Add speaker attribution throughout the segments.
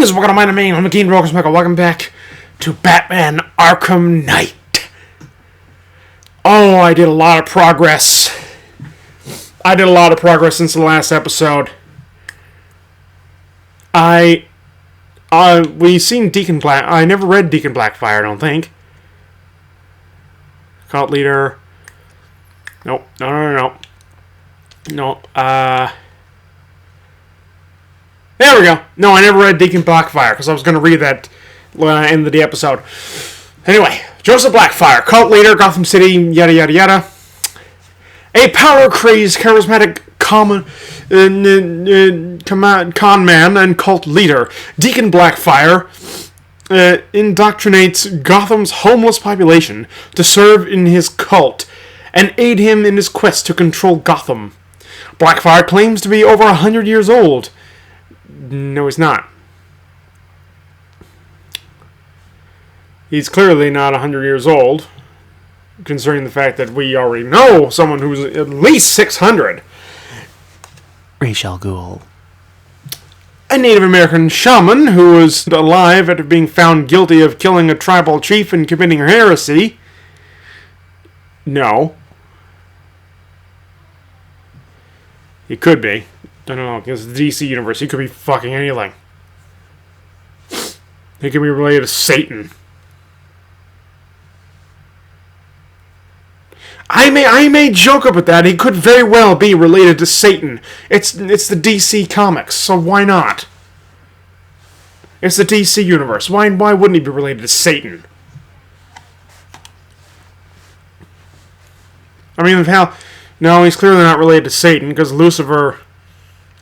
Speaker 1: Greetings, welcome to my domain. I'm McGee Brokers Michael. Welcome back to Batman Arkham Knight. Oh, I did a lot of progress. Since the last episode. We seen Deacon Black. I never read Deacon Blackfire, I don't think. Cult leader. Nope. No. There we go. No, I never read Deacon Blackfire because I was going to read that end of the episode. Anyway, Joseph Blackfire, cult leader, Gotham City, yada yada yada. A power-crazed, charismatic con man and cult leader, Deacon Blackfire indoctrinates Gotham's homeless population to serve in his cult and aid him in his quest to control Gotham. Blackfire claims to be over 100 years old. No, he's not. He's clearly not 100 years old, considering the fact that we already know someone who's at least 600.
Speaker 2: Ra's al Ghul.
Speaker 1: A Native American shaman who was alive after being found guilty of killing a tribal chief and committing heresy. No. He could be. I don't know, because the DC universe, he could be fucking anything. He could be related to Satan. I may joke about that. He could very well be related to Satan. It's the DC comics, so why not? It's the DC universe. Why wouldn't he be related to Satan? I mean, no, he's clearly not related to Satan because Lucifer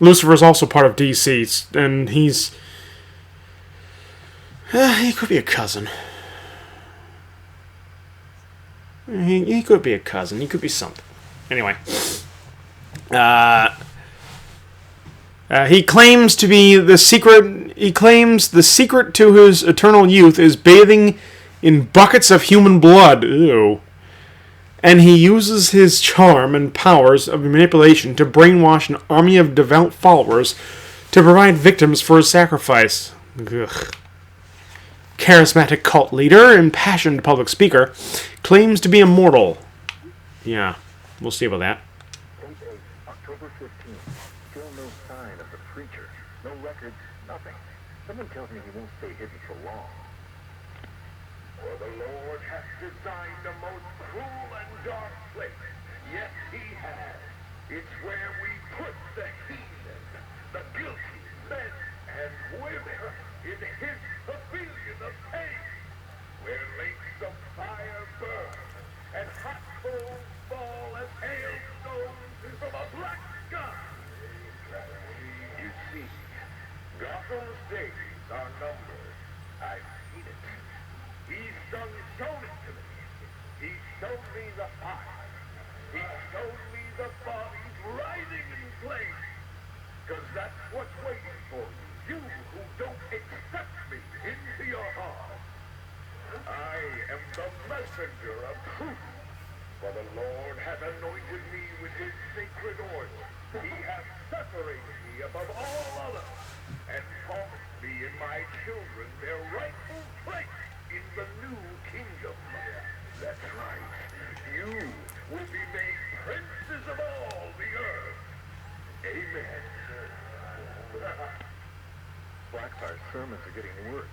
Speaker 1: is also part of DC, and he could be a cousin. He could be a cousin. He could be something. Anyway. He claims the secret to his eternal youth is bathing in buckets of human blood. Ew. And he uses his charm and powers of manipulation to brainwash an army of devout followers to provide victims for his sacrifice. Ugh. Charismatic cult leader, impassioned public speaker, claims to be immortal. Yeah, we'll see about that.
Speaker 3: October 15th. Still no sign of the preacher. No records, nothing. Someone tells me he won't stay hidden for long.
Speaker 4: For the Lord hath designed the most cruel and dark place. Yes, he has. It's where we put the heathen, the guilty men and women in his pavilion of pain, where lakes of fire burn and hot coals fall as hailstones from a black sky. You see, Gotham's days are numbered. I've seen it. He's shown it to me. He showed me the fire. He showed me the bodies writhing in flames. Because that's what's waiting for you who don't accept me into your heart. I am the messenger of truth. For the Lord hath anointed me with his sacred oil. He hath separated me above all others, and promised me and my children their rightful place in the new kingdom. That's right. You will be made princes of all the earth. Amen.
Speaker 3: Blackfire's sermons are getting worse.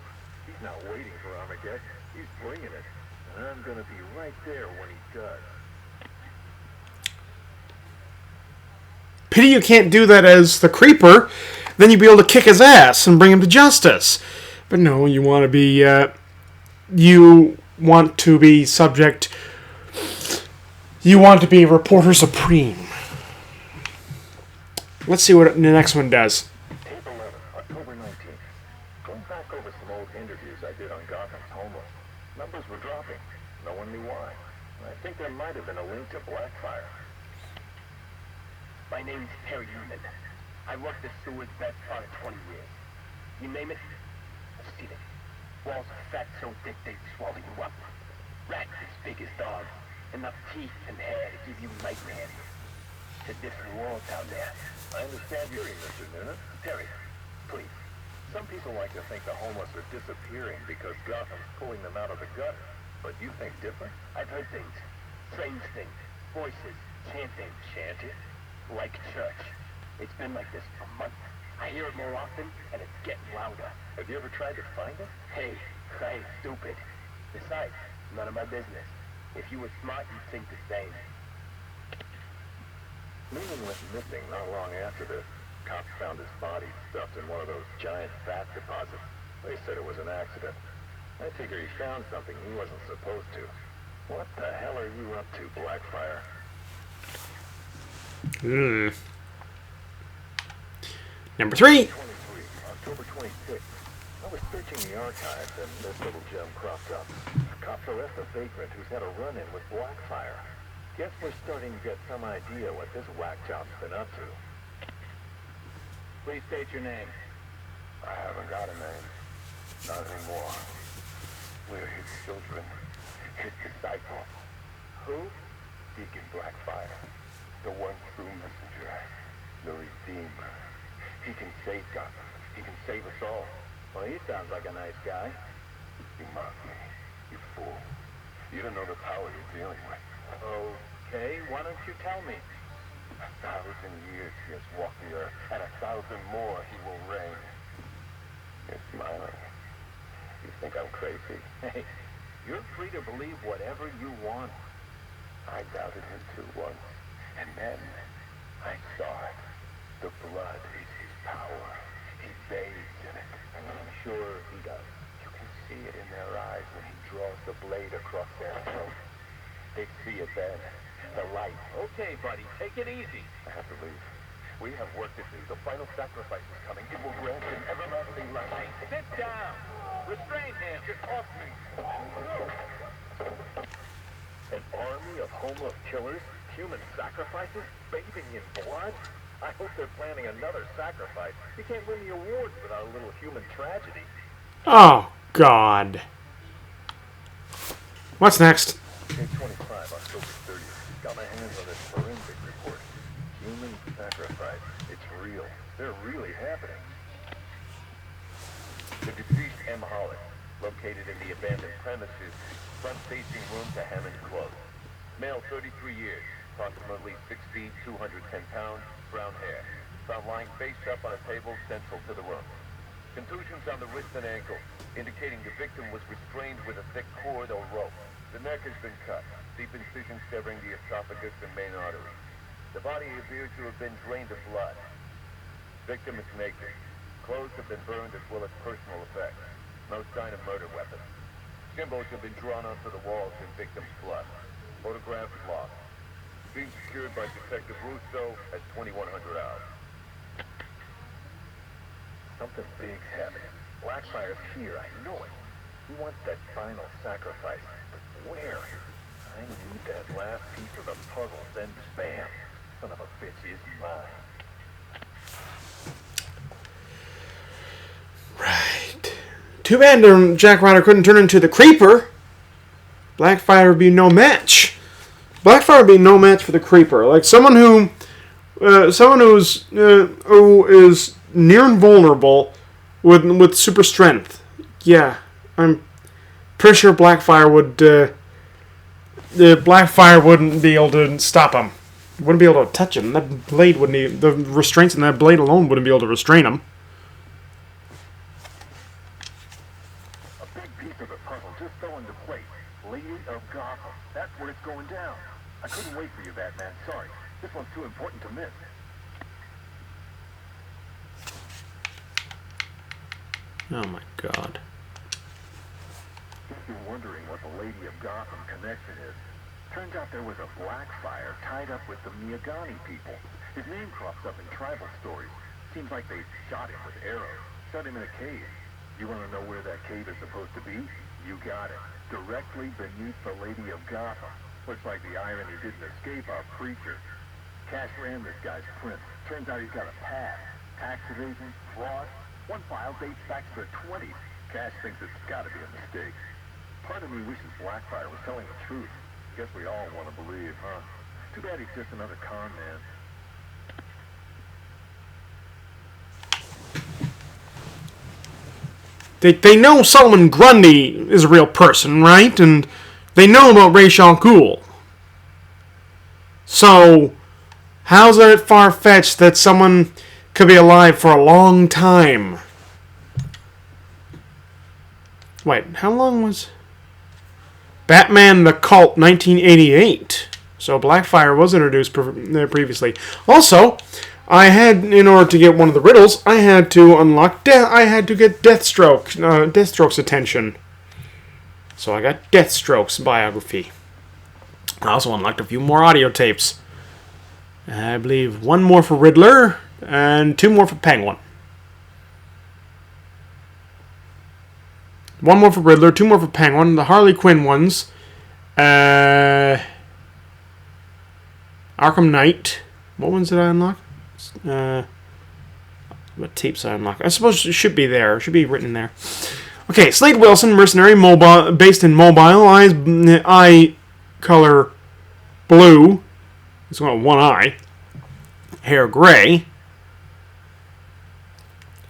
Speaker 3: He's not waiting for Armageddon. He's bringing it. And I'm going to be right there when he does.
Speaker 1: Pity you can't do that as the Creeper. Then you'd be able to kick his ass and bring him to justice. But no, you want to be subject. You want to be reporter supreme. Let's see what the next one does.
Speaker 3: Tape 11, October 19th. Going back over some old interviews I did on Gotham's homeless. Numbers were dropping. No one knew why. I think there might have been a link to Blackfire.
Speaker 5: My name's Terry Newman. I worked the sewers best part of 20 years. You name it, I've seen it. Walls are fat so thick they swallow you up. Rats as big as dogs. Enough teeth and hair to give you nightmares. It's a different world down there.
Speaker 3: I understand you're in, Mr. Noonan.
Speaker 5: Terry, please,
Speaker 3: Some people like to think the homeless are disappearing because Gotham's pulling them out of the gutter. But you think different?
Speaker 5: I've heard things. Strange things. Voices. Chanting.
Speaker 3: Chanting?
Speaker 5: Like church. It's been like this for months. I hear it more often, and it's getting louder.
Speaker 3: Have you ever tried to find it?
Speaker 5: Hey, I ain't stupid. Besides, none of my business. If you were smart, you'd think the same.
Speaker 3: Newman went missing not long after this. Cops found his body stuffed in one of those giant fat deposits. They said it was an accident. I figure he found something he wasn't supposed to. What the hell are you up to, Blackfire?
Speaker 1: Number 3.
Speaker 3: 23, October 26th. I was searching the archives and this little gem cropped up. Cops arrest a vagrant who's had a run-in with Blackfire. Guess we're starting to get some idea what this whack job's been up to.
Speaker 5: Please state your name.
Speaker 3: I haven't got a name. Not anymore. We're his children. His disciples.
Speaker 5: Who?
Speaker 3: Deacon Blackfire. The one true messenger. The Redeemer. He can save Gotham. He can save us all.
Speaker 5: Well, he sounds like a nice guy.
Speaker 3: You mock me, you fool. You don't know the power you're dealing with.
Speaker 5: Okay, why don't you tell me?
Speaker 3: 1,000 years he has walked the earth, and 1,000 more he will reign. You're smiling. You think I'm crazy?
Speaker 5: Hey, you're free to believe whatever you want.
Speaker 3: I doubted him too once, and then I saw it. The blood is his power. He bathes in it.
Speaker 5: I'm sure he does.
Speaker 3: You can see it in their eyes when he draws the blade across their throat. They see it then. The light.
Speaker 5: Okay, buddy, take it easy.
Speaker 3: I have to leave. We have work to do. The final sacrifice is coming. It will grant him everlasting life.
Speaker 5: Hey, sit down. Restrain him.
Speaker 3: Get off me. An army of homeless killers, human sacrifices, bathing in blood? I hope they're planning another sacrifice. You can't win the awards without a little human tragedy.
Speaker 1: Oh, God. What's next?
Speaker 3: Day 25, October 30th. Got my hands on this forensic report. Human sacrifice. It's real. They're really happening. The deceased M. Hollis, located in the abandoned premises, front-facing room to Hammond Close. Male, 33 years, approximately 6 feet, 210 pounds, brown hair. Found lying face up on a table central to the room. Contusions on the wrist and ankle, indicating the victim was restrained with a thick cord or rope. The neck has been cut, deep incision severing the esophagus and main artery. The body appears to have been drained of blood. Victim is naked. Clothes have been burned as well as personal effects. No sign of murder weapon. Symbols have been drawn onto the walls in victim's blood. Photographs lost. Being secured by Detective Russo at 2100 hours. Something big's happening. Blackfire's here, I know it. He wants that final sacrifice. But where? I need that last piece of the puzzle, then bam! Son of a bitch is mine.
Speaker 1: Right. Too bad Jack Ryder couldn't turn into the Creeper. Blackfire would be no match. Blackfire would be no match for the Creeper. Like someone who is near invulnerable with super strength. Yeah, I'm pretty sure Blackfire would. The Blackfire wouldn't be able to stop him. Wouldn't be able to touch him. That blade wouldn't. The restraints in that blade alone wouldn't be able to restrain him.
Speaker 3: A big piece of the puzzle just fell into place. Lady of Gotham. That's where it's going down. I couldn't wait for you, Batman. Sorry. This one's too important to miss.
Speaker 1: Oh my God.
Speaker 3: If you're wondering what the Lady of Gotham connection is, turns out there was a Blackfire tied up with the Miyagani people. His name crops up in tribal stories. Seems like they shot him with arrows. Shot him in a cave. You want to know where that cave is supposed to be? You got it. Directly beneath the Lady of Gotham. Looks like the irony didn't escape our preacher. Cash ran this guy's prints. Turns out he's got a past. Tax evasion, fraud. One file dates back to the 20s. Cash thinks it's got to be a mistake. Part of me wishes Blackfire was telling the truth. Guess we all want to believe, huh? Too bad he's just another con man.
Speaker 1: They know Solomon Grundy is a real person, right? And they know about Ra's al Ghul. So, how's it far-fetched that someone could be alive for a long time? Wait, how long was... Batman the Cult, 1988. So Blackfire was introduced previously. Also, I had, in order to get one of the riddles, I had to unlock I had to get Deathstroke's attention. So I got Deathstroke's biography. I also unlocked a few more audio tapes. I believe one more for Riddler and 2 more for Penguin. 1 more for Riddler, 2 more for Penguin. The Harley Quinn ones. Arkham Knight. What ones did I unlock? What tapes I unlock? I suppose it should be there. It should be written there. Okay, Slade Wilson, mercenary, mobile, based in Mobile. Eye color blue. He's got one eye. Hair gray.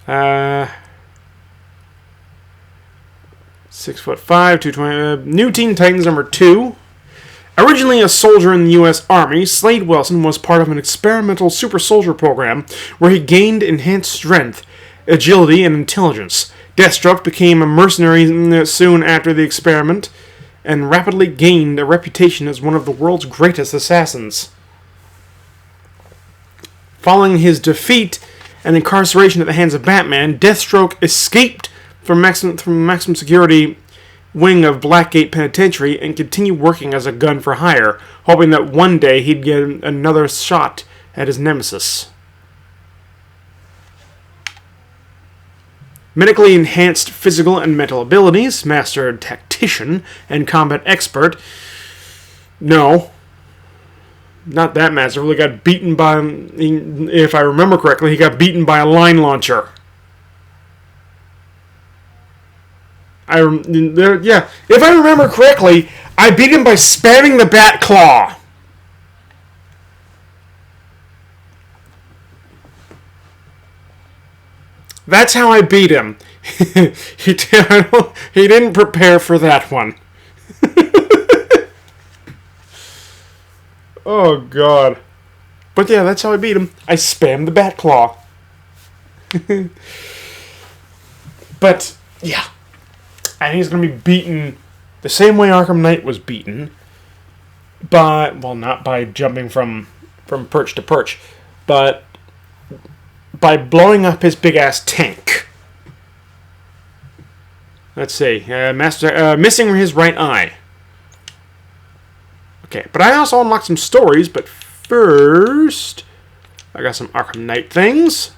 Speaker 1: 6'5", 220. New Teen Titans number 2. Originally a soldier in the U.S. Army, Slade Wilson was part of an experimental super soldier program where he gained enhanced strength, agility, and intelligence. Deathstroke became a mercenary soon after the experiment and rapidly gained a reputation as one of the world's greatest assassins. Following his defeat and incarceration at the hands of Batman, Deathstroke escaped from maximum security wing of Blackgate Penitentiary and continued working as a gun for hire, hoping that one day he'd get another shot at his nemesis. Medically enhanced physical and mental abilities, master tactician and combat expert. No. Not that master. He got beaten by, if I remember correctly, he got beaten by a line launcher. If I remember correctly, I beat him by spamming the bat claw. That's how I beat him. He didn't prepare for that one. Oh, God. But yeah, that's how I beat him. I spammed the bat claw. But, yeah. I think he's going to be beaten the same way Arkham Knight was beaten. Not by jumping from perch to perch, but by blowing up his big-ass tank. Let's see. Missing his right eye. Okay, but I also unlocked some stories, but first, I got some Arkham Knight things.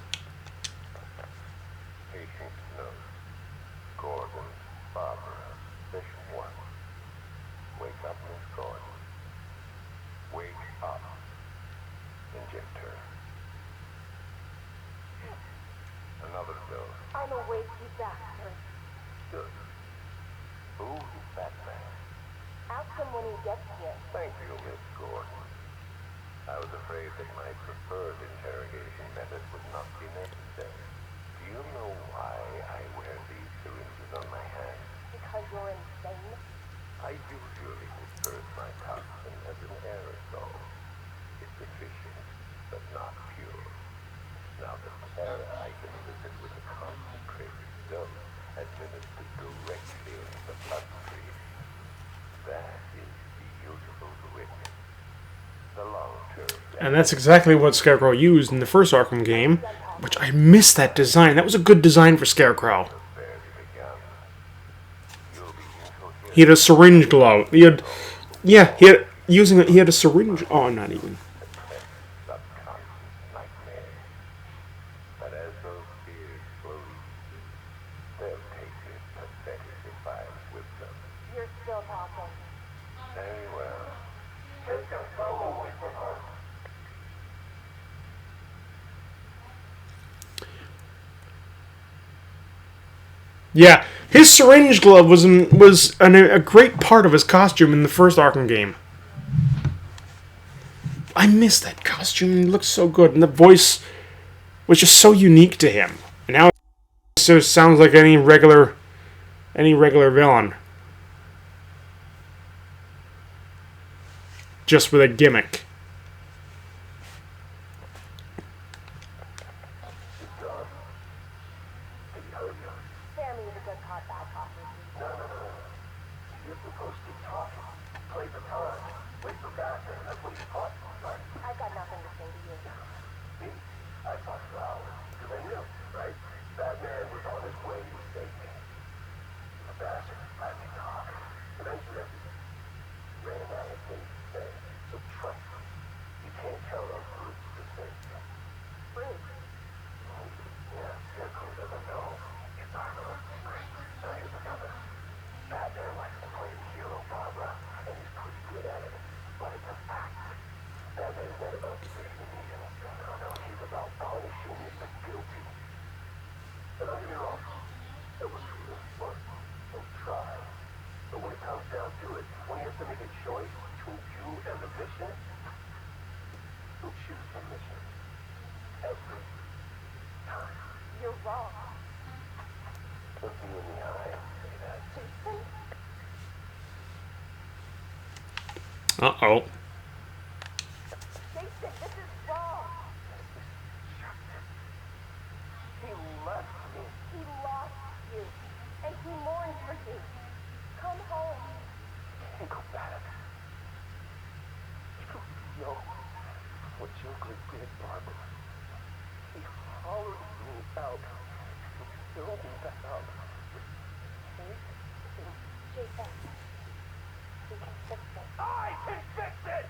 Speaker 1: And that's exactly what Scarecrow used in the first Arkham game, which I missed that design. That was a good design for Scarecrow. He had a syringe glove. He had a syringe. Oh, not even. Yeah, his syringe glove was a great part of his costume in the first Arkham game. I miss that costume. It looked so good, and the voice was just so unique to him. And now it just sounds like any regular any regular villain. Just with a gimmick.
Speaker 6: Spare me the good cop, bad cop routine.
Speaker 4: You're supposed to talk. Play the card. Wait for Batman. That's what he's taught you, right?
Speaker 6: I've got nothing to say to you.
Speaker 4: Me? I thought for hours. Because I knew, right? Batman was on his way to save me. The bastard let me talk. Eventually, ran out of things to say. So trust me. You can't count on Bruce to save you.
Speaker 6: Bruce.
Speaker 4: Yeah, Scarecrow doesn't know. It's Arkham. Now here's the cover. Batman likes to play the hero, Barbara, and he's pretty good at it. But it's a fact. Batman's not about saving me. No, he's about punishing the guilty. And don't get me wrong. It was really fun. And try. But when it comes down to it, when he has to make a choice between you and the mission, he'll choose the mission. Every time.
Speaker 6: You're wrong.
Speaker 4: Look me in the eye and say that.
Speaker 6: Jason?
Speaker 1: Uh-oh.
Speaker 6: Jason, this is wrong.
Speaker 4: He left me.
Speaker 6: He lost you. And he mourns for you. Come home.
Speaker 4: Can't go back. You don't know what Joker did, Barbara. He hollowed me out and filled me back up.
Speaker 6: Jason. We can fix it.
Speaker 4: I can fix it!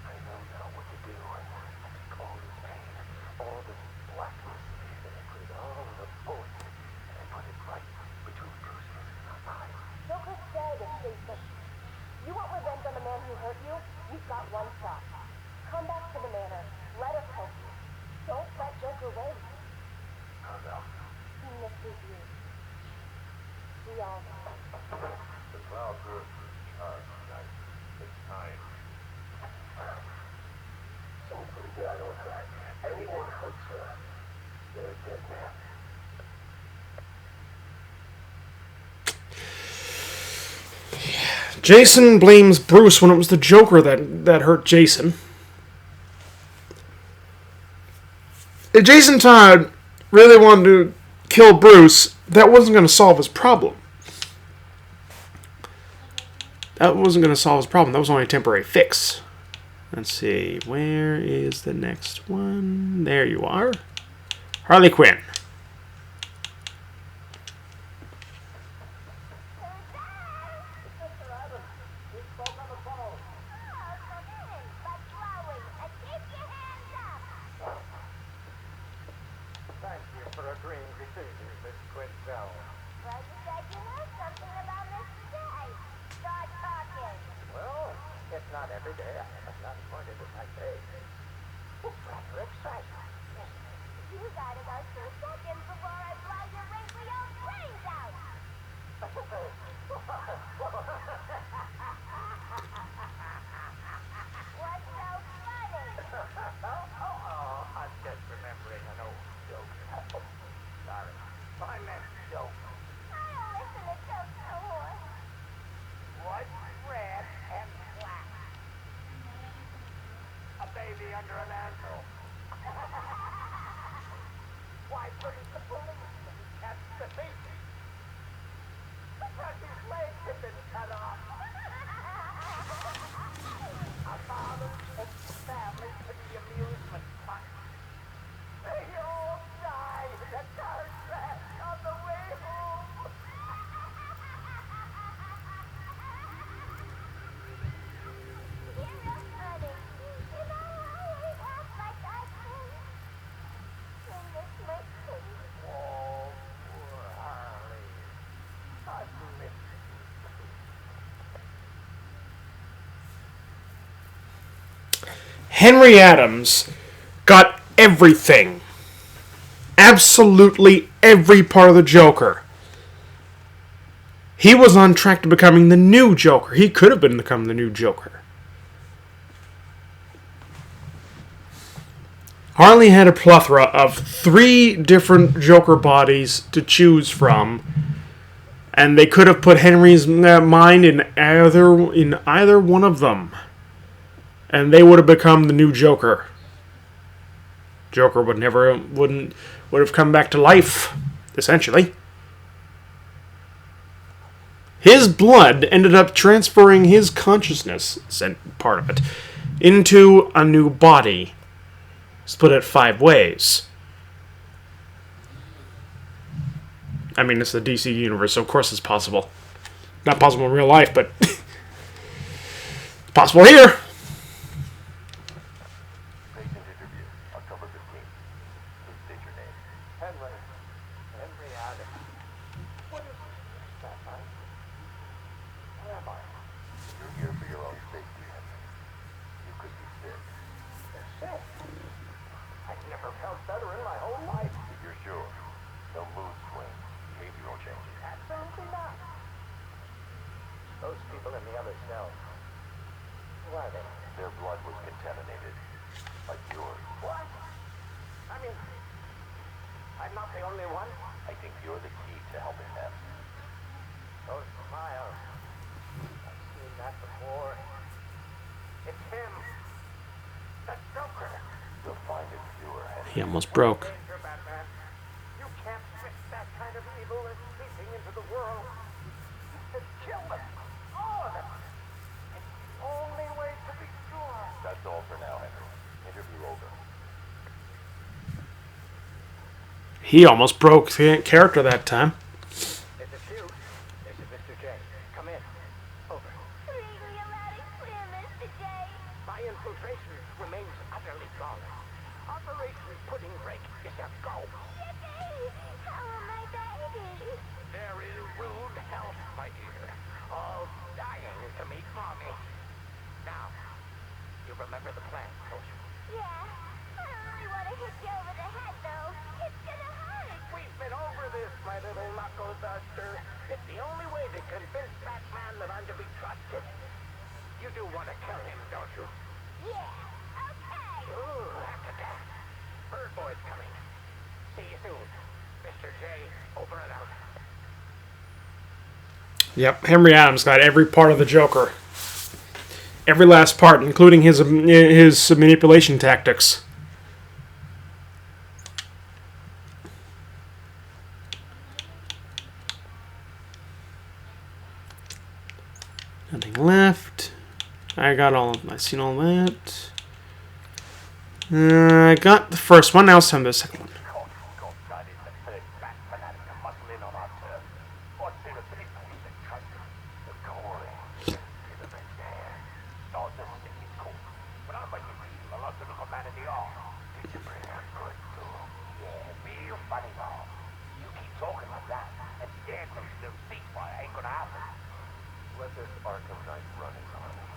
Speaker 4: I know now what to do. I take all this pain, all this blackness, and I put it all in a bullet, and I put it right between Bruce's eyes.
Speaker 6: Joker said, Jason. You want revenge on the man who hurt you? You've got one shot. Come back to the manor. Let us help you. Don't let Joker win.
Speaker 4: How now?
Speaker 6: He misses you. We all know.
Speaker 4: The cloud burst charged tonight. It's time. Someone put a guy on her. Anyone hurts her, they're a dead man.
Speaker 1: Jason blames Bruce when it was the Joker that hurt Jason. If Jason Todd really wanted to kill Bruce, that wasn't going to solve his problem. That wasn't going to solve his problem. That was only a temporary fix. Let's see. Where is the next one? There you are. Harley Quinn.
Speaker 4: Thank you for agreeing to see me, Miss Quinzel.
Speaker 6: Well, you said you knew something about Mr. Day. Start talking.
Speaker 4: Well, it's not every day I have a not pointed at my face. It's rather exciting.
Speaker 6: You gotta go 2 seconds before I blow your wrinkly old brains out. What's so funny?
Speaker 4: I'm just remembering an old joke. Sorry. My next joke.
Speaker 6: I don't listen to jokes no more.
Speaker 4: What's red and black? A baby under an asshole. Why couldn't the policeman catch the thief? Because his legs had been cut off. A father takes the family to the amusement park. They all die in a car crash on the way home.
Speaker 6: You're real funny. You know, I always act like I can. I miss my face.
Speaker 4: Oh, poor Harley. I miss
Speaker 1: Henry Adams got everything. Absolutely every part of the Joker. He was on track to becoming the new Joker. He could have become the new Joker. Harley had a plethora of 3 different Joker bodies to choose from. And they could have put Henry's mind in either one of them. And they would have become the new Joker. Joker would have come back to life, essentially. His blood ended up transferring his consciousness, part of it, into a new body, split it 5 ways. I mean, it's the DC universe, so of course it's possible. Not possible in real life, but it's possible here.
Speaker 3: Patient interview, October 15th. Please state your name.
Speaker 5: Henry Adams. What is this, Batman? Where am I?
Speaker 3: You're here for your own safety, Henry. You could be sick.
Speaker 5: Sick? I've never felt better in my whole life.
Speaker 3: If you're sure, no mood swings, behavioral changes.
Speaker 5: Absolutely not. Those people in the other cell. Who are they?
Speaker 3: Their blood was contaminated, like yours.
Speaker 5: What? I mean, I'm not the only one.
Speaker 3: I think you're the key to helping them.
Speaker 5: Those smiles. I've seen that before. It's him. The Joker.
Speaker 3: You'll find it fewer, Henry.
Speaker 1: He almost broke.
Speaker 5: Danger, Batman. You can't switch that kind of evil and seeping into the world. You should kill them. All of them. It's the only way to be sure.
Speaker 3: That's all for now, Henry. Interview over.
Speaker 1: He almost broke the character that time.
Speaker 5: Is it you? This is Mr. J. Come in. Over.
Speaker 6: Please, will you let it clear, Mr. J?
Speaker 5: My infiltration remains utterly flawless. Operation Pudding Break is a go.
Speaker 6: Yippee! How are my babies?
Speaker 5: They're in rude health, my dear. All dying to meet Mommy. Now, you remember the plan, don't you?
Speaker 6: Yeah. I don't really want to hit you over the head, though. It's gonna hurt.
Speaker 5: We've been over this, my little knuckle duster. It's the only way to convince Batman that I'm to be trusted. You do want to kill him, don't you?
Speaker 6: Yeah. Okay.
Speaker 5: Ooh, after that. Bird Boy's coming. See you soon. Mr. J, over and out.
Speaker 1: Yep, Henry Adams got every part of the Joker. Every last part, including his manipulation tactics. Nothing left. I seen all that. I got the first one, now it's time for the second one.
Speaker 5: God is the third bat fanatic to muscle in on our turf. What sort of people we can trust him? The glory. Give him a chance. Start the sticking court. But I'm like you, a lot to look a man in the eye. Did you bring a good tool? Yeah, real funny, Mom. You keep talking like that, and Scarecrow's little ceasefire ain't gonna happen.
Speaker 3: Let this Arkham Knight run his army.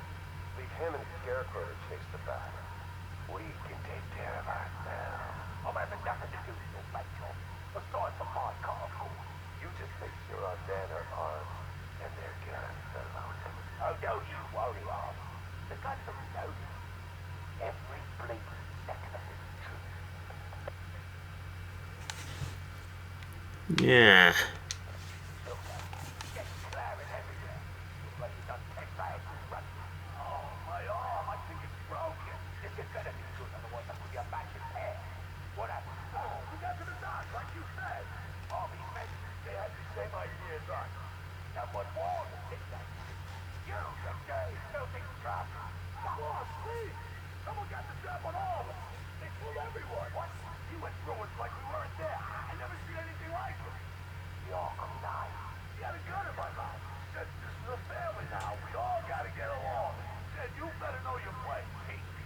Speaker 3: Leave him and Scarecrow to chase the bat. We can take care of ourselves.
Speaker 5: I'm having nothing to do with your fight, John. Aside from my car, of course.
Speaker 3: You just make sure our men are armed and their guns are loaded.
Speaker 5: Oh, don't you worry, Rob. The guns are loaded. Every bleeding second of it is true.
Speaker 1: Yeah.
Speaker 5: Get claret everywhere. Looks like you've done 10 bags of running. Oh, my arm. I think it's broken. This is gonna be good, otherwise I'll put you back in hair. What happened? Oh, we got to the dock, like you said. All these men, they had the same idea as us. Someone warned us, didn't they? You, the gay, filthy scum. Come on, please. Someone got the job on all of us. They fooled everyone. What? You went through us like we weren't there. I never seen anything like it. The Arkham Knight. He had a gun in my mouth. Said, this is a family now. We all gotta get along. Said, you better know your place. Hate me.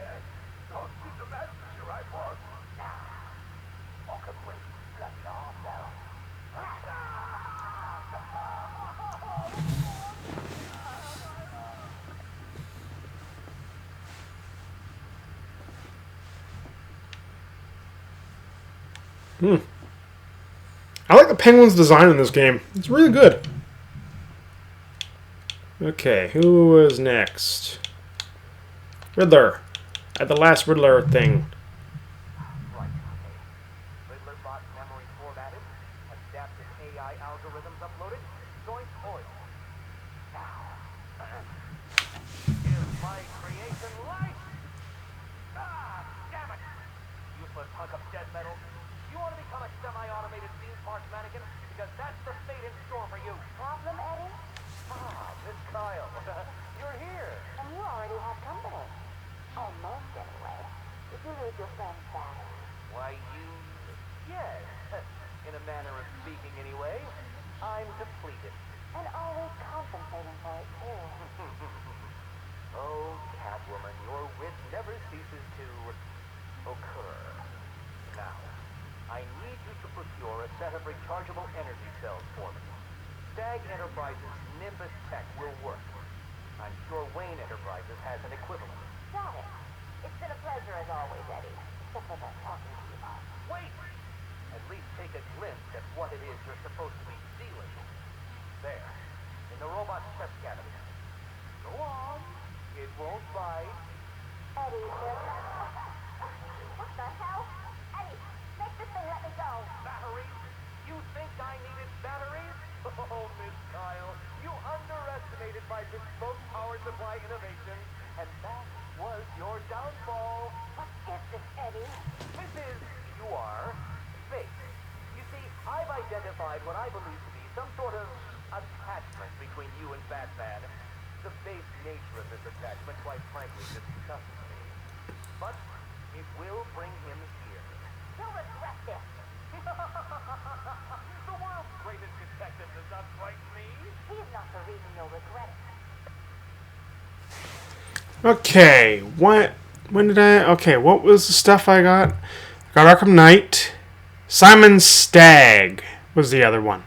Speaker 5: And don't shoot the messenger, right, boss? Nah. Arkham break. Bloody arm now.
Speaker 1: I like the Penguin's design in this game. It's really good. Okay, who is next? Riddler. At the last Riddler thing.
Speaker 5: Right. Riddler bought memory formatted.
Speaker 7: Adaptive AI algorithms uploaded. Joint oil. Now, give my creation life! Ah, damn it! Useless hunk of dead metal. You want to become a semi-automated theme park mannequin? Because that's the fate in store for you.
Speaker 6: Problem, Eddie?
Speaker 7: Ah, Miss Kyle. You're here.
Speaker 6: And you already have company. Almost, anyway. Did you lose your friend's battery?
Speaker 7: Why, yes. In a manner of speaking, anyway. I'm depleted.
Speaker 6: And always compensating for it, too.
Speaker 7: Oh, Catwoman, your wit never ceases to occur. Now, I need you to procure a set of rechargeable energy cells for me. Stag Enterprises' Nimbus Tech will work. I'm sure Wayne Enterprises has an equivalent.
Speaker 6: Got it. It's been a pleasure as always, Eddie. Except for that talking to you about.
Speaker 7: Wait! At least take a glimpse at what it is you're supposed to be stealing. There, in the robot's chest cavity. Go on. It won't bite.
Speaker 6: Eddie, what the hell? Eddie, make this thing let me go.
Speaker 7: Batteries? You think I needed batteries? Oh, Miss Kyle, you underestimated my bespoke power supply innovation, and that was your downfall.
Speaker 6: What is this, Eddie?
Speaker 7: This is, you are, fate. You see, I've identified what I believe to be some sort of attachment between you and Batman. The base nature of this attachment, quite frankly, disgusts me. But it will bring him here.
Speaker 6: You'll regret this.
Speaker 7: The world's greatest detective does not frighten me.
Speaker 6: He's not the reason you'll regret it.
Speaker 1: Okay, when did I... Okay, what was the stuff I got? I got Arkham Knight. Simon Stagg was the other one.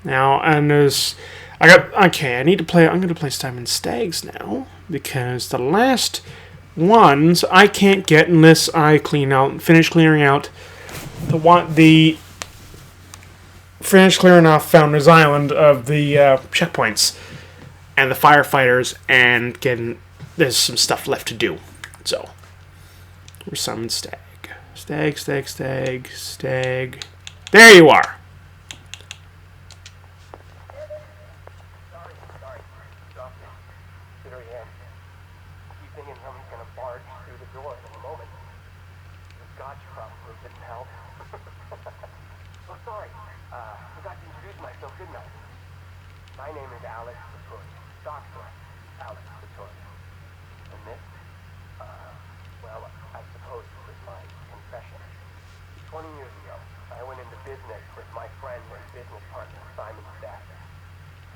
Speaker 1: Now, and there's... Okay, I need to play... I'm going to play Simon Stagg's now. Because the last ones I can't get unless I finish clearing out finish clearing off Founders Island of the checkpoints and the firefighters, and there's some stuff left to do. So, where's Simon Stagg? Stagg. There you are.
Speaker 5: Sorry. Stop me. Sit her in. Keep thinking someone's gonna barge through the door in a moment. The scotch probably didn't help. Oh, sorry. Forgot to introduce myself, didn't I? My name is Alex Vittoria. Dr. Alex Vittoria. And this, well, I suppose it was my confession. 20 years ago, I went into business with my friend and business partner, Simon Stagg.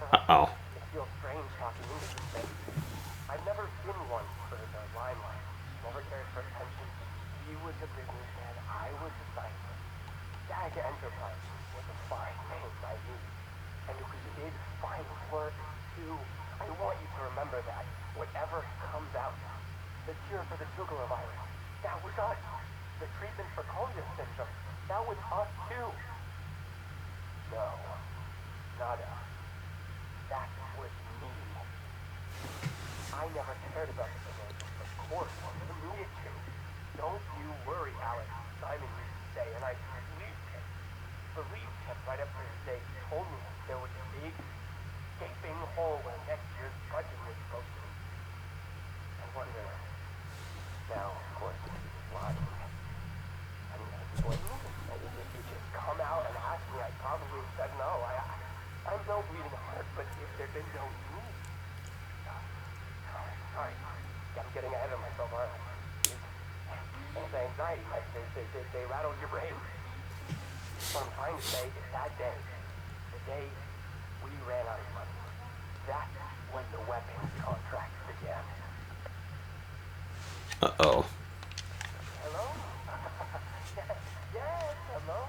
Speaker 1: Uh-oh.
Speaker 5: It feels strange talking English in space. I've never been one for the limelight. Never cared for attention. He was a businessman. I was a scientist. Stag Enterprises was a fine name by me. And we did fine work, too. I want you to remember that. Whatever comes out. The cure for the jugular virus. That was us. The treatment for Collier syndrome. That was us, too. No. Not us. That was me. I never cared about the financials, of course. I never needed to. Don't you worry, Alex. Simon used to say, and I believed him. Right after his day, he told me there was a big, gaping hole where next year's budget was supposed to be. I wonder. Now, of course, he's lying. I mean, if you just come out and ask me, I'd probably have said no. I'm no bleeding heart, but if there'd been no need. Sorry. I'm getting ahead of myself, aren't I? Anti-anxiety, they rattle your brain. What I'm trying to say is that day, the day we ran out of money, that's when the weapons contract began.
Speaker 1: Uh-oh.
Speaker 5: Hello? Yes, hello.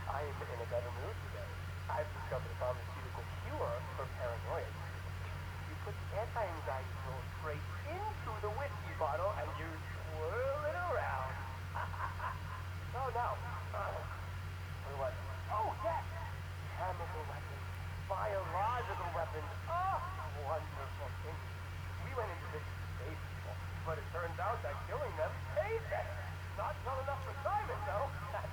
Speaker 5: I am in a better mood today. I've discovered a pharmaceutical cure for paranoia. You put the anti-anxiety pill straight into the whiskey bottle and you swirl it around. No. What was it? Oh, yes! Chemical weapons. Biological weapons. Oh, wonderful things. We went into this space people, but it turns out that killing them pays better. Not enough for Simon, though. That's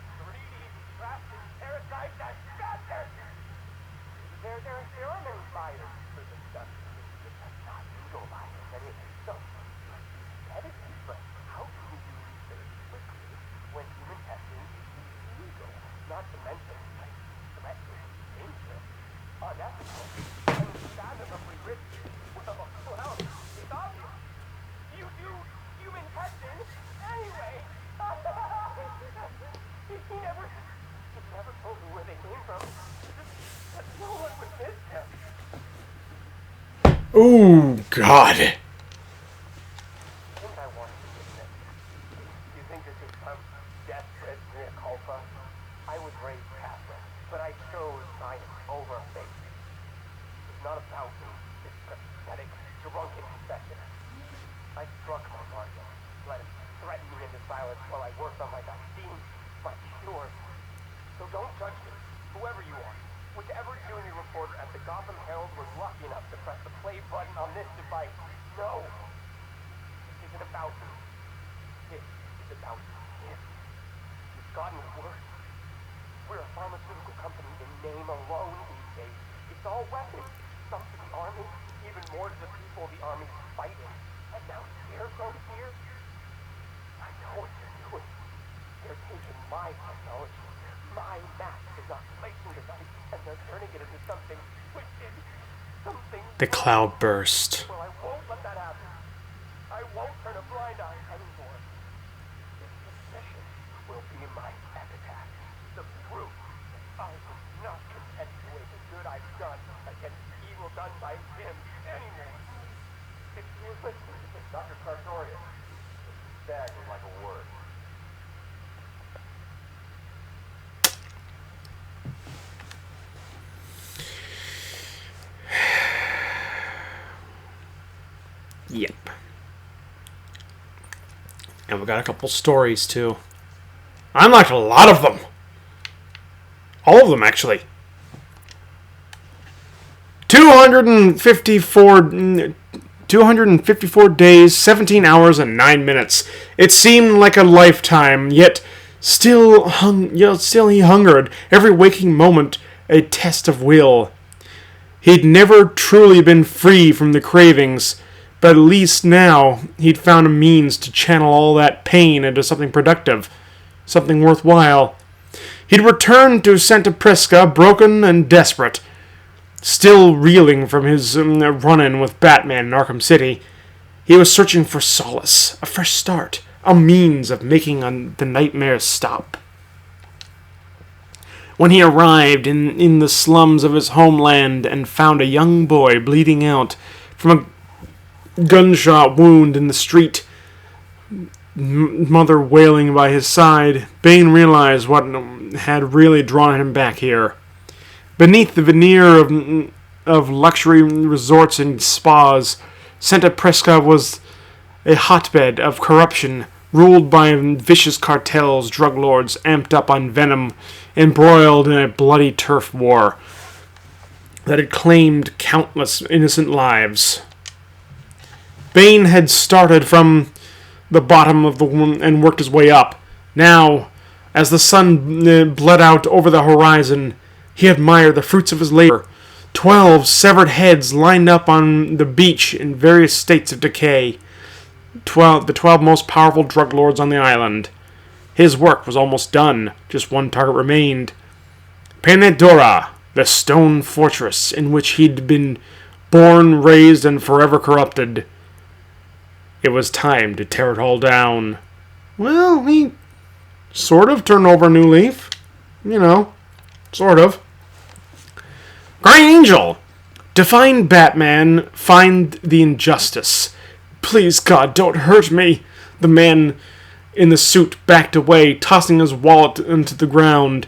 Speaker 7: Not to mention, like, threatening, dangerous, unethical, unfathomably risky. Well, it's obvious. You do human testing anyway. He never told me where they came from. That no one would miss them.
Speaker 1: Ooh, God.
Speaker 7: I think I want to admit. You think this is some desperate mea culpa? I was raised Catholic, but I chose science over faith. It's not about me, this pathetic, drunken confession. I struck my target, let him threaten me into silence while I worked on my vaccine, my cure. So don't judge me, whoever you are. Whichever junior reporter at the Gotham Herald was lucky enough to press the play button on this device. No! This isn't about me. This is about him. It's gotten worse. We're a pharmaceutical company in name alone these days. It's all weapons. Some to the army, even more to the people the army's fighting. And now Scarecrow's here? I know what they're doing. They're taking my technology, my mass inoculation device, and they're turning it into something twisted, something...
Speaker 1: The cloud burst.
Speaker 7: Well, I won't let that happen. I won't turn a blind eye anymore. This suspicion will be my epitaph. The proof that I was not content with the good I've done against evil done by him anymore. If you were listening to Dr. Sartorius, that was like a word.
Speaker 1: Yep. And we got a couple stories, too. I unlocked a lot of them. All of them, actually. 254 days, 17 hours, and 9 minutes. It seemed like a lifetime, yet still he hungered, every waking moment a test of will. He'd never truly been free from the cravings, but at least now he'd found a means to channel all that pain into something productive, something worthwhile. He'd returned to Santa Prisca broken and desperate, still reeling from his run-in with Batman in Arkham City. He was searching for solace, a fresh start, a means of making the nightmares stop. When he arrived in the slums of his homeland and found a young boy bleeding out from a gunshot wound in the street, mother wailing by his side, Bane realized what had really drawn him back here. Beneath the veneer of luxury resorts and spas, Santa Prisca was a hotbed of corruption, ruled by vicious cartels, drug lords amped up on venom, embroiled in a bloody turf war that had claimed countless innocent lives. Bane had started from the bottom of the and worked his way up. Now, as the sun bled out over the horizon, he admired the fruits of his labor. 12 severed heads lined up on the beach in various states of decay. The 12 most powerful drug lords on the island. His work was almost done. Just one target remained. Penedora, the stone fortress in which he'd been born, raised, and forever corrupted. It was time to tear it all down. Well, he sort of turned over a new leaf. You know, sort of. Green Angel! To find Batman, find the injustice. Please, God, don't hurt me. The man in the suit backed away, tossing his wallet into the ground.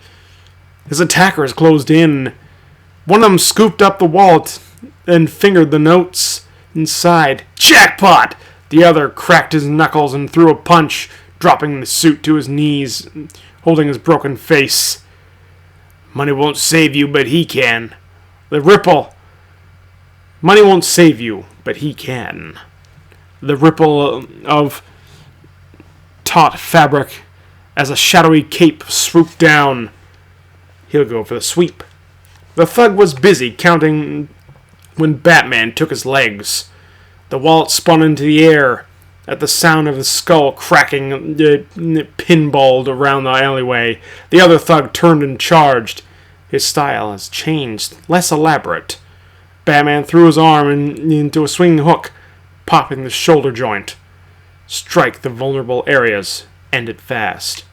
Speaker 1: His attackers closed in. One of them scooped up the wallet and fingered the notes inside. Jackpot! The other cracked his knuckles and threw a punch, dropping the suit to his knees, holding his broken face. Money won't save you, but he can. The ripple. Money won't save you, but he can. The ripple of taut fabric as a shadowy cape swooped down. He'll go for the sweep. The thug was busy counting when Batman took his legs. The wallet spun into the air. At the sound of his skull cracking, pinballed around the alleyway, the other thug turned and charged. His style has changed, less elaborate. Batman threw his arm into a swinging hook, popping the shoulder joint. Strike the vulnerable areas. End it fast.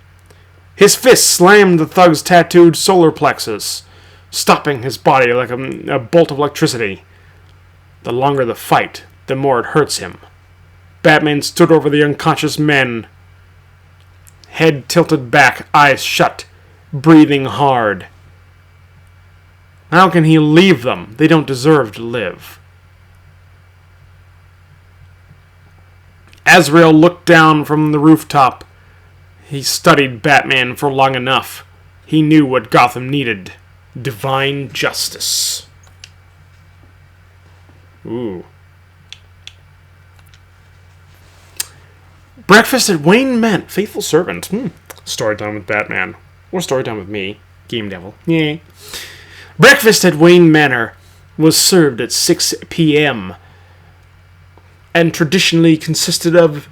Speaker 1: His fist slammed the thug's tattooed solar plexus, stopping his body like a bolt of electricity. The longer the fight, the more it hurts him. Batman stood over the unconscious men, head tilted back, eyes shut, breathing hard. How can he leave them? They don't deserve to live. Azrael looked down from the rooftop. He studied Batman for long enough. He knew what Gotham needed. Divine justice. Ooh. Breakfast at Wayne Manor. Faithful servant. Story time with Batman. Or story time with me. Game Devil. Yay. Breakfast at Wayne Manor was served at 6 p.m. and traditionally consisted of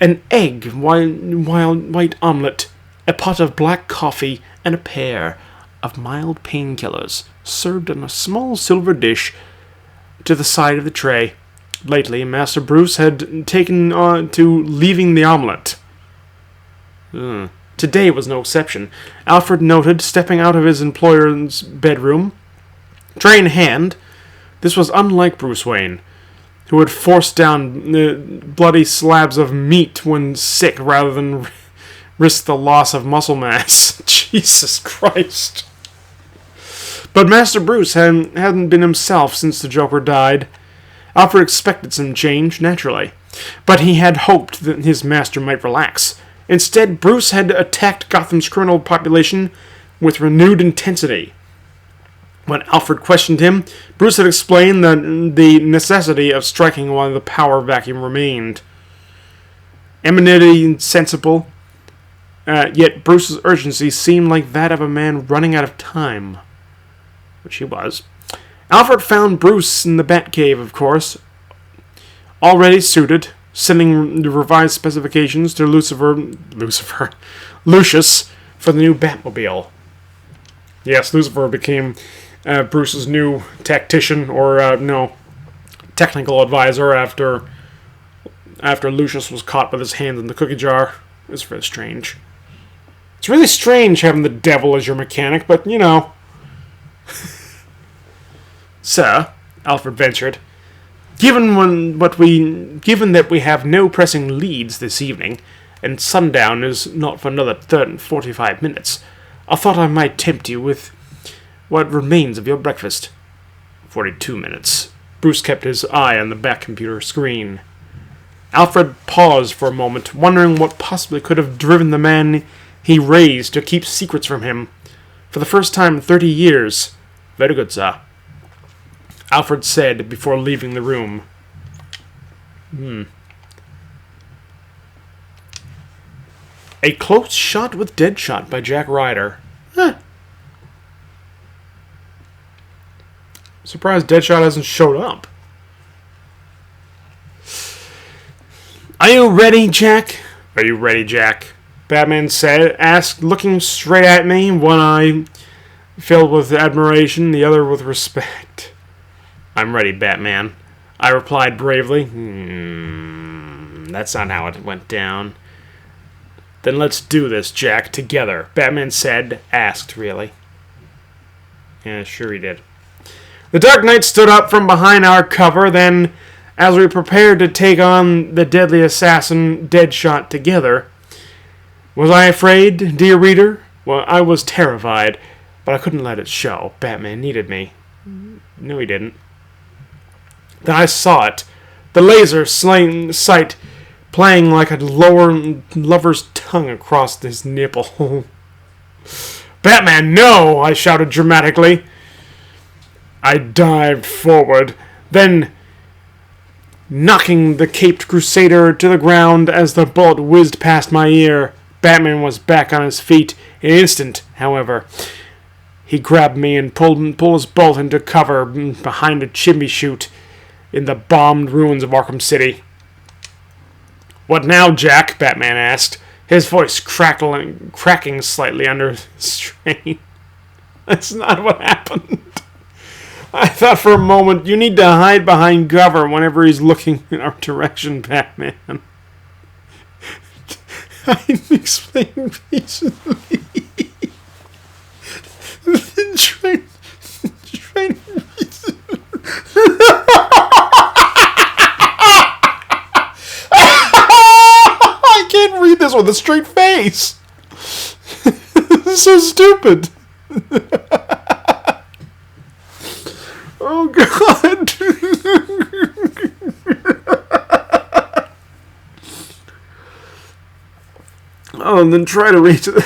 Speaker 1: an egg, white omelette, a pot of black coffee, and a pair of mild painkillers, served on a small silver dish to the side of the tray. Lately, Master Bruce had taken to leaving the omelette. Today was no exception. Alfred noted, stepping out of his employer's bedroom, tray in hand. This was unlike Bruce Wayne, who had forced down bloody slabs of meat when sick rather than risk the loss of muscle mass. Jesus Christ. But Master Bruce hadn't been himself since the Joker died. Alfred expected some change, naturally, but he had hoped that his master might relax. Instead, Bruce had attacked Gotham's criminal population with renewed intensity. When Alfred questioned him, Bruce had explained the necessity of striking while the power vacuum remained. Eminently sensible, yet Bruce's urgency seemed like that of a man running out of time. Which he was. Alfred found Bruce in the Batcave, of course, already suited, sending the revised specifications to Lucius for the new Batmobile. Yes, Lucifer became Bruce's new tactician, or technical advisor after Lucius was caught with his hands in the cookie jar. It's very strange. It's really strange having the devil as your mechanic, but you know. Sir, Alfred ventured, given that we have no pressing leads this evening, and sundown is not for another 45 minutes, I thought I might tempt you with what remains of your breakfast. 42 minutes. Bruce kept his eye on the back computer screen. Alfred paused for a moment, wondering what possibly could have driven the man he raised to keep secrets from him. For the first time in 30 years. Very good, sir. Alfred said before leaving the room. A close shot with Deadshot by Jack Ryder. Surprised Deadshot hasn't showed up. Are you ready, Jack? Are you ready, Jack? Batman asked, looking straight at me, one eye filled with admiration, the other with respect. I'm ready, Batman, I replied bravely. That's not how it went down. Then let's do this, Jack, together, Batman asked, really. Yeah, sure he did. The Dark Knight stood up from behind our cover, then, as we prepared to take on the deadly assassin Deadshot together. Was I afraid, dear reader? Well, I was terrified, but I couldn't let it show. Batman needed me. No, he didn't. Then I saw it. The laser sight playing like a lover's tongue across his nipple. Batman, no! I shouted dramatically. I dived forward, then knocking the caped crusader to the ground as the bullet whizzed past my ear. Batman was back on his feet in an instant, however. He grabbed me and pulled us both into cover behind a chimney chute in the bombed ruins of Arkham City. "What now, Jack?" Batman asked, his voice cracking slightly under strain. That's not what happened. I thought for a moment, you need to hide behind cover whenever he's looking in our direction, Batman. I'm explaining patiently. I can't read this with a straight face. This is so stupid. Oh God. Oh, and then try to reach the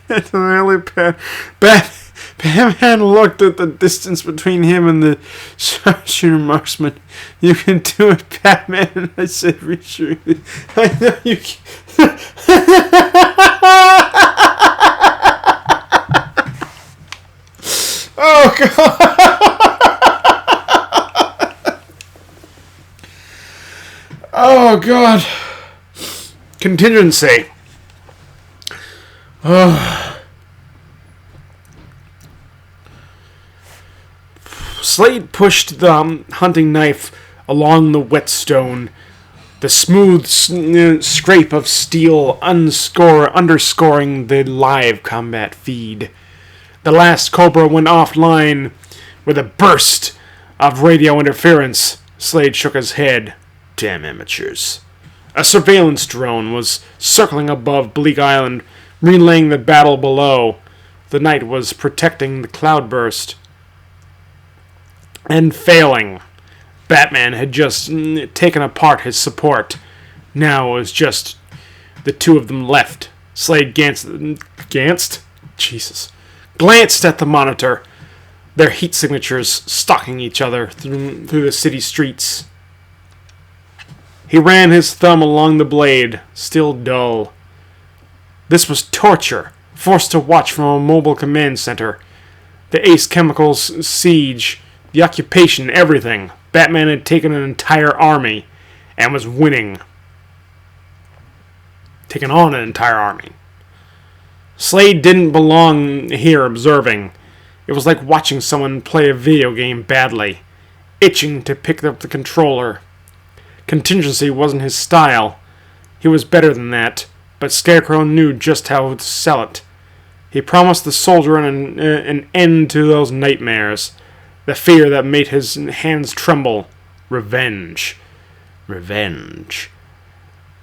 Speaker 1: helipad. Batman looked at the distance between him and the sharpshooter marksman. "You can do it, Batman." I said, "Reassure you." I know you can. Oh God. Oh God. Contingency. Slade pushed the hunting knife along the whetstone. The smooth scrape of steel underscoring the live combat feed. The last Cobra went offline with a burst of radio interference. Slade shook his head. Damn amateurs. A surveillance drone was circling above Bleak Island, relaying the battle below. The Knight was protecting the cloudburst. And failing. Batman had just taken apart his support. Now it was just the two of them left. Slade glanced at the monitor, their heat signatures stalking each other through the city streets. He ran his thumb along the blade, still dull. This was torture, forced to watch from a mobile command center. The Ace Chemicals siege, the occupation, everything. Batman had taken an entire army and was winning. Taken on an entire army. Slade didn't belong here observing. It was like watching someone play a video game badly, itching to pick up the controller. Contingency wasn't his style. He was better than that, but Scarecrow knew just how to sell it. He promised the soldier an end to those nightmares, the fear that made his hands tremble. Revenge. Revenge.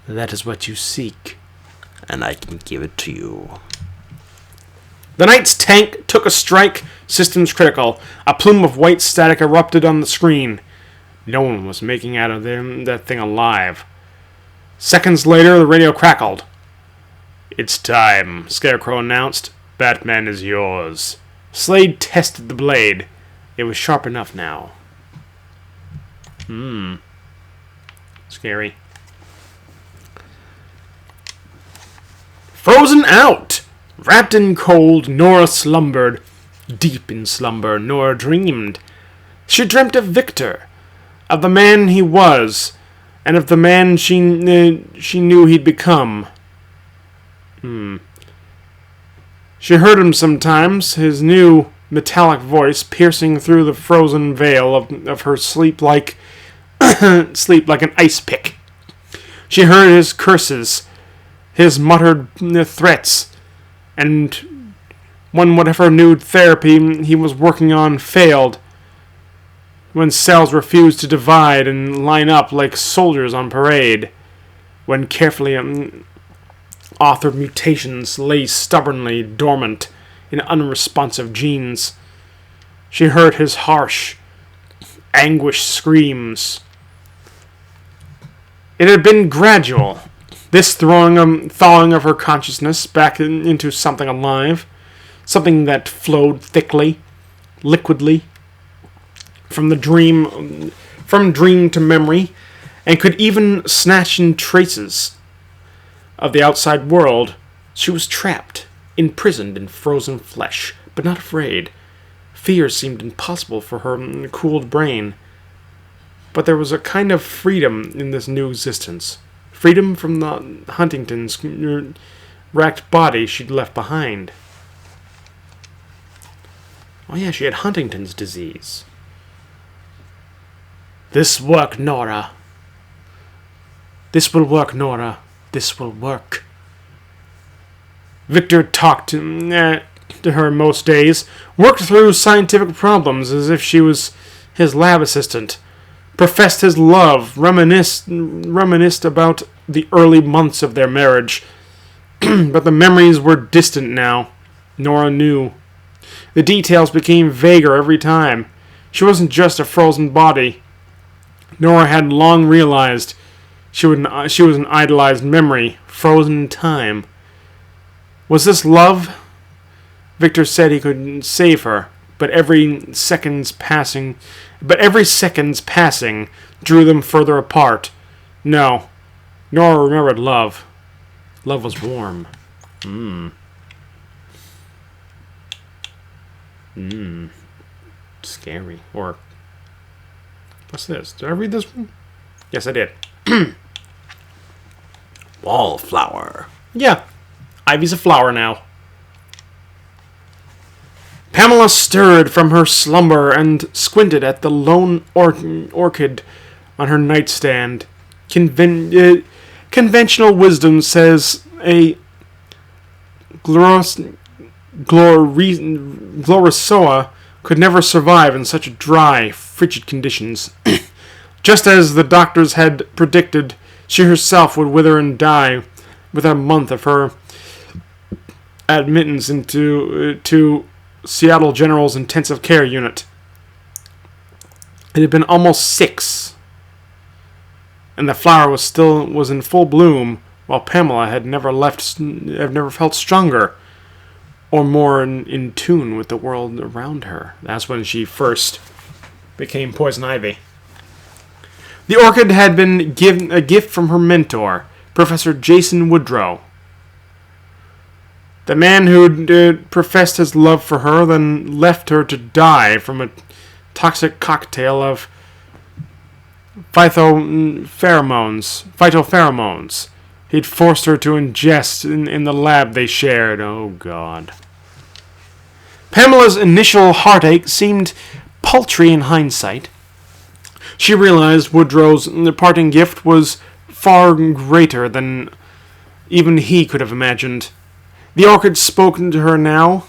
Speaker 1: That is what you seek, and I can give it to you. The Knight's tank took a strike, systems critical. A plume of white static erupted on the screen. No one was making out of that thing alive. Seconds later, the radio crackled. "It's time," Scarecrow announced. "Batman is yours." Slade tested the blade. It was sharp enough now. Scary. Frozen out! Wrapped in cold, Nora slumbered. Deep in slumber, Nora dreamed. She dreamt of Victor, of the man he was, and of the man she knew he'd become. She heard him sometimes, his new metallic voice piercing through the frozen veil of her sleep like an ice pick. She heard his curses, his muttered threats, and when whatever new therapy he was working on failed, when cells refused to divide and line up like soldiers on parade, when carefully authored mutations lay stubbornly dormant in unresponsive genes. She heard his harsh, anguished screams. It had been gradual, this thawing of her consciousness back into something alive, something that flowed thickly, liquidly, from dream to memory, and could even snatch in traces of the outside world. She was trapped, imprisoned in frozen flesh, but not afraid. Fear seemed impossible for her cooled brain. But there was a kind of freedom in this new existence. freedom from the Huntington's racked body she'd left behind. Oh yeah, she had Huntington's disease. This work, Nora. This will work, Nora. This will work. Victor talked to her most days, worked through scientific problems as if she was his lab assistant, professed his love, reminisced about the early months of their marriage. But the memories were distant now. Nora knew. The details became vaguer every time. She wasn't just a frozen body. Nora had long realized she was an idolized memory, frozen in time. Was this love? Victor said he could save her, but every second's passing drew them further apart. No. Nora remembered love. Love was warm. Scary. Or what's this? Did I read this one? Yes, I did.
Speaker 2: Wallflower.
Speaker 1: Yeah. Ivy's a flower now. Pamela stirred from her slumber and squinted at the lone orchid on her nightstand. Conventional wisdom says a Glorisoa could never survive in such dry, frigid conditions. Just as the doctors had predicted, she herself would wither and die within a month of her admittance into Seattle General's intensive care unit. It had been almost 6, and the flower was in full bloom, while Pamela had never felt stronger or more in tune with the world around her. That's when she first became Poison Ivy. The orchid had been given a gift from her mentor, Professor Jason Woodrow. The man who'd professed his love for her, then left her to die from a toxic cocktail of phytopheromones he'd forced her to ingest in the lab they shared. Oh, God. Pamela's initial heartache seemed paltry in hindsight. She realized Woodrow's parting gift was far greater than even he could have imagined. The orchid spoke to her now.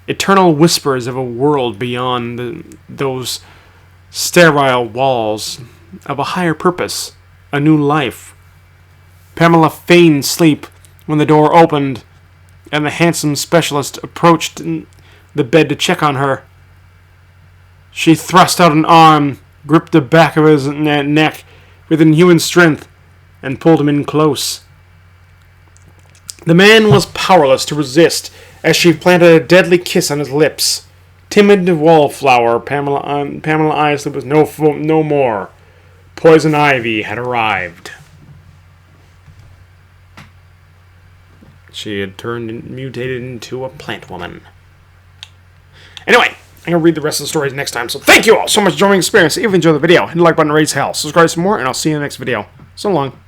Speaker 1: Eternal whispers of a world beyond those sterile walls, of a higher purpose, a new life. Pamela feigned sleep when the door opened and the handsome specialist approached the bed to check on her. She thrust out an arm, gripped the back of his neck with inhuman strength, and pulled him in close. The man was powerless to resist as she planted a deadly kiss on his lips. Timid wallflower, Pamela Isley was no more. Poison Ivy had arrived. She had mutated into a plant woman. Anyway, I'm going to read the rest of the stories next time. So thank you all so much for joining the experience. If you enjoyed the video, hit the like button, raise hell. Subscribe some more, and I'll see you in the next video. So long.